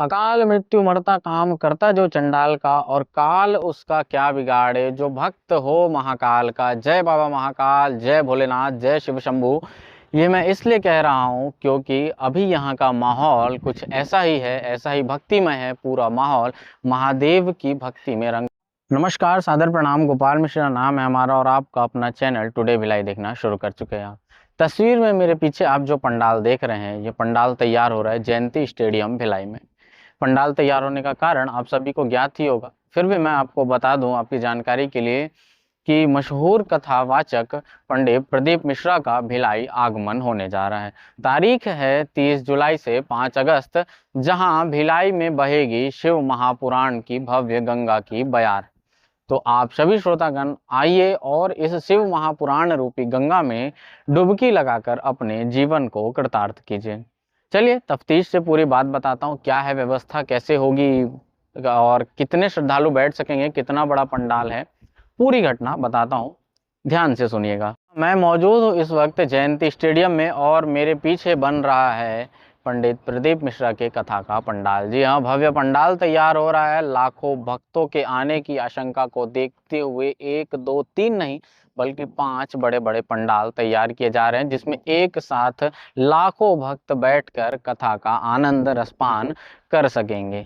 अकाल मृत्यु मरता काम करता जो चंडाल का, और काल उसका क्या बिगाड़े जो भक्त हो महाकाल का। जय बाबा महाकाल, जय भोलेनाथ, जय शिव शंभू। ये मैं इसलिए कह रहा हूँ क्योंकि अभी यहाँ का माहौल कुछ ऐसा ही है, ऐसा ही भक्तिमय है। पूरा माहौल महादेव की भक्ति में रंग। नमस्कार, सादर प्रणाम। गोपाल मिश्रा नाम है हमारा और आपका अपना चैनल टुडे भिलाई देखना शुरू कर चुके हैं आप। तस्वीर में मेरे पीछे आप जो पंडाल देख रहे हैं, ये पंडाल तैयार हो रहा है जयंती स्टेडियम भिलाई में। पंडाल तैयार होने का कारण आप सभी को ज्ञात ही होगा, फिर भी मैं आपको बता दूं आपकी जानकारी के लिए कि मशहूर कथावाचक पंडित प्रदीप मिश्रा का भिलाई आगमन होने जा रहा है। तारीख है 30 जुलाई से 5 अगस्त, जहां भिलाई में बहेगी शिव महापुराण की भव्य गंगा की बयार। तो आप सभी श्रोतागण आइए और इस शिव महापुराण रूपी गंगा में डुबकी लगाकर अपने जीवन को कृतार्थ कीजिए। चलिए तफ्तीश से पूरी बात बताता हूँ, क्या है व्यवस्था, कैसे होगी और कितने श्रद्धालु बैठ सकेंगे, कितना बड़ा पंडाल है, पूरी घटना बताता हूँ। ध्यान से सुनिएगा। मैं मौजूद हूँ इस वक्त जयंती स्टेडियम में और मेरे पीछे बन रहा है पंडित प्रदीप मिश्रा के कथा का पंडाल। जी हाँ, भव्य पंडाल तैयार हो रहा है। लाखों भक्तों के आने की आशंका को देखते हुए 1 2 3 नहीं बल्कि 5 बड़े बड़े पंडाल तैयार किए जा रहे हैं, जिसमें एक साथ लाखों भक्त बैठकर कथा का आनंद रसपान कर सकेंगे।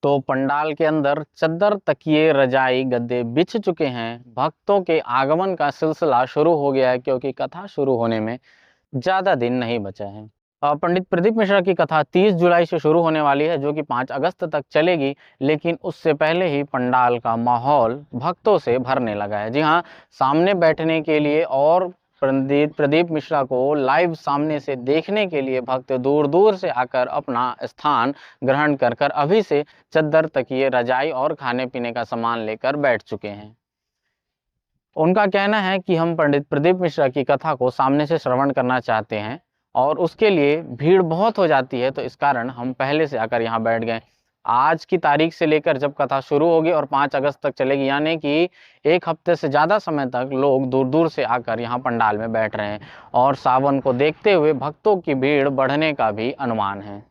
तो पंडाल के अंदर चद्दर, तकिए, रजाई, गद्दे बिछ चुके हैं। भक्तों के आगमन का सिलसिला शुरू हो गया है क्योंकि कथा शुरू होने में ज़्यादा दिन नहीं बचा है। पंडित प्रदीप मिश्रा की कथा 30 जुलाई से शुरू होने वाली है, जो कि 5 अगस्त तक चलेगी, लेकिन उससे पहले ही पंडाल का माहौल भक्तों से भरने लगा है। जी हाँ, सामने बैठने के लिए और पंडित प्रदीप मिश्रा को लाइव सामने से देखने के लिए भक्त दूर दूर से आकर अपना स्थान ग्रहण कर कर अभी से चद्दर, तकिए, रजाई और खाने पीने का सामान लेकर बैठ चुके हैं। उनका कहना है कि हम पंडित प्रदीप मिश्रा की कथा को सामने से श्रवण करना चाहते हैं और उसके लिए भीड़ बहुत हो जाती है, तो इस कारण हम पहले से आकर यहाँ बैठ गए। आज की तारीख से लेकर जब कथा शुरू होगी और 5 अगस्त तक चलेगी, यानी कि 1 हफ्ते से ज़्यादा समय तक लोग दूर दूर से आकर यहाँ पंडाल में बैठ रहे हैं और सावन को देखते हुए भक्तों की भीड़ बढ़ने का भी अनुमान है।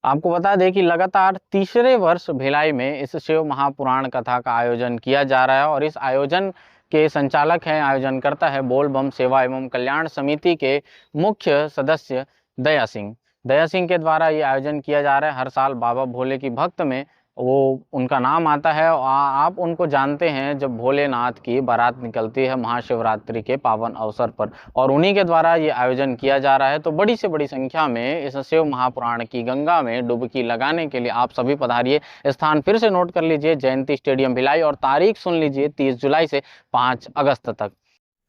आपको बता दें कि लगातार तीसरे वर्ष भिलाई में इस शिव महापुराण कथा का आयोजन किया जा रहा है और इस आयोजन के संचालक हैं, आयोजन करता है बोल बम सेवा एवं कल्याण समिति के मुख्य सदस्य दया सिंह। दया सिंह के द्वारा ये आयोजन किया जा रहा है। हर साल बाबा भोले की भक्त में वो उनका नाम आता है। आप उनको जानते हैं जब भोलेनाथ की बारात निकलती है महाशिवरात्रि के पावन अवसर पर, और उन्हीं के द्वारा ये आयोजन किया जा रहा है। तो बड़ी से बड़ी संख्या में इस शिव महापुराण की गंगा में डुबकी लगाने के लिए आप सभी पधारिए। स्थान फिर से नोट कर लीजिए, जयंती स्टेडियम भिलाई, और तारीख सुन लीजिए 30 जुलाई से 5 अगस्त तक।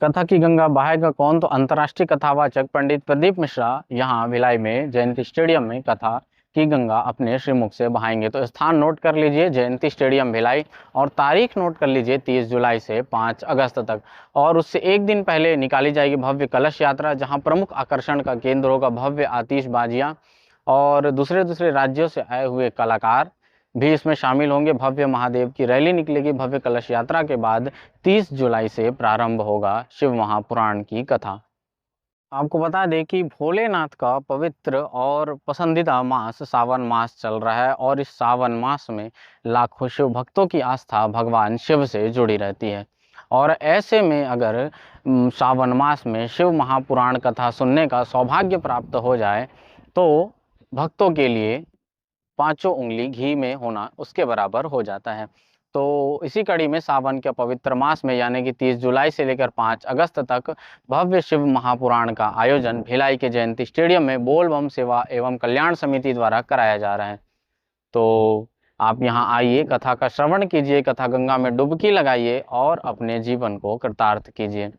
कथा की गंगा बहाएगा कौन? तो अंतर्राष्ट्रीय कथावाचक पंडित प्रदीप मिश्रा यहाँ भिलाई में जयंती स्टेडियम में कथा की गंगा अपने श्रीमुख से बहाएंगे। तो स्थान नोट कर लीजिए, जयंती स्टेडियम भिलाई, और तारीख नोट कर लीजिए 30 जुलाई से 5 अगस्त तक। और उससे एक दिन पहले निकाली जाएगी भव्य कलश यात्रा, जहां प्रमुख आकर्षण का केंद्र होगा भव्य आतिशबाजियां, और दूसरे दूसरे राज्यों से आए हुए कलाकार भी इसमें शामिल होंगे। भव्य महादेव की रैली निकलेगी। भव्य कलश यात्रा के बाद 30 जुलाई से प्रारंभ होगा शिव महापुराण की कथा। आपको बता दें कि भोलेनाथ का पवित्र और पसंदीदा मास सावन मास चल रहा है और इस सावन मास में लाखों शिव भक्तों की आस्था भगवान शिव से जुड़ी रहती है। और ऐसे में अगर सावन मास में शिव महापुराण कथा सुनने का सौभाग्य प्राप्त हो जाए तो भक्तों के लिए पांचों उंगली घी में होना उसके बराबर हो जाता है। तो इसी कड़ी में सावन के पवित्र मास में यानी कि 30 जुलाई से लेकर 5 अगस्त तक भव्य शिव महापुराण का आयोजन भिलाई के जयंती स्टेडियम में बोल बम सेवा एवं कल्याण समिति द्वारा कराया जा रहा है। तो आप यहाँ आइए, कथा का श्रवण कीजिए, कथा गंगा में डुबकी लगाइए और अपने जीवन को कृतार्थ कीजिए।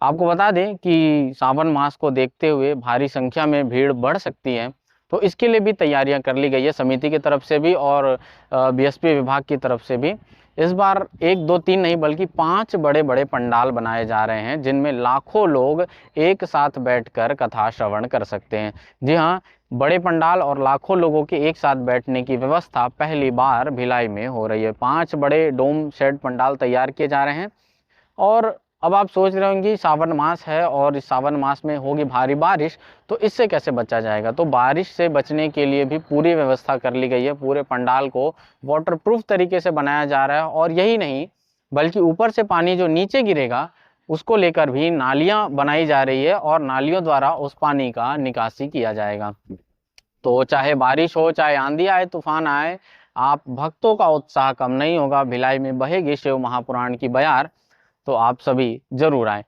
आपको बता दें कि सावन मास को देखते हुए भारी संख्या में भीड़ बढ़ सकती है, तो इसके लिए भी तैयारियां कर ली गई है समिति की तरफ से भी और बीएसपी विभाग की तरफ से भी। इस बार 1 2 3 नहीं बल्कि 5 बड़े बड़े पंडाल बनाए जा रहे हैं, जिनमें लाखों लोग एक साथ बैठकर कथा श्रवण कर सकते हैं। जी हाँ, बड़े पंडाल और लाखों लोगों के एक साथ बैठने की व्यवस्था पहली बार भिलाई में हो रही है। 5 बड़े डोम शेड पंडाल तैयार किए जा रहे हैं और अब आप सोच रहे होंगे सावन मास है और इस सावन मास में होगी भारी बारिश, तो इससे कैसे बचा जाएगा। तो बारिश से बचने के लिए भी पूरी व्यवस्था कर ली गई है। पूरे पंडाल को वाटरप्रूफ तरीके से बनाया जा रहा है और यही नहीं बल्कि ऊपर से पानी जो नीचे गिरेगा उसको लेकर भी नालियां बनाई जा रही है और नालियों द्वारा उस पानी का निकासी किया जाएगा। तो चाहे बारिश हो, चाहे आंधी आए, तूफान आए, आप भक्तों का उत्साह कम नहीं होगा। भिलाई में बहेगी शिव महापुराण की बयार, तो आप सभी जरूर आए।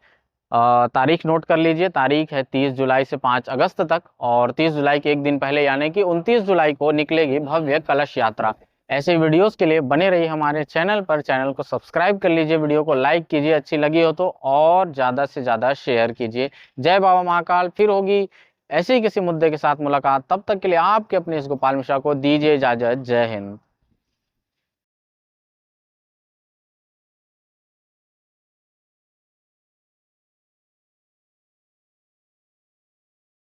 तारीख नोट कर लीजिए, तारीख है 30 जुलाई से 5 अगस्त तक और 30 जुलाई के एक दिन पहले यानी कि 29 जुलाई को निकलेगी भव्य कलश यात्रा। ऐसे वीडियोस के लिए बने रहिए हमारे चैनल पर, चैनल को सब्सक्राइब कर लीजिए, वीडियो को लाइक कीजिए, अच्छी लगी हो तो और ज़्यादा से ज़्यादा शेयर कीजिए। जय बाबा महाकाल। फिर होगी ऐसे ही किसी मुद्दे के साथ मुलाकात, तब तक के लिए आपके अपने इस गोपाल मिश्रा को दीजिए इजाजत। जय हिंद।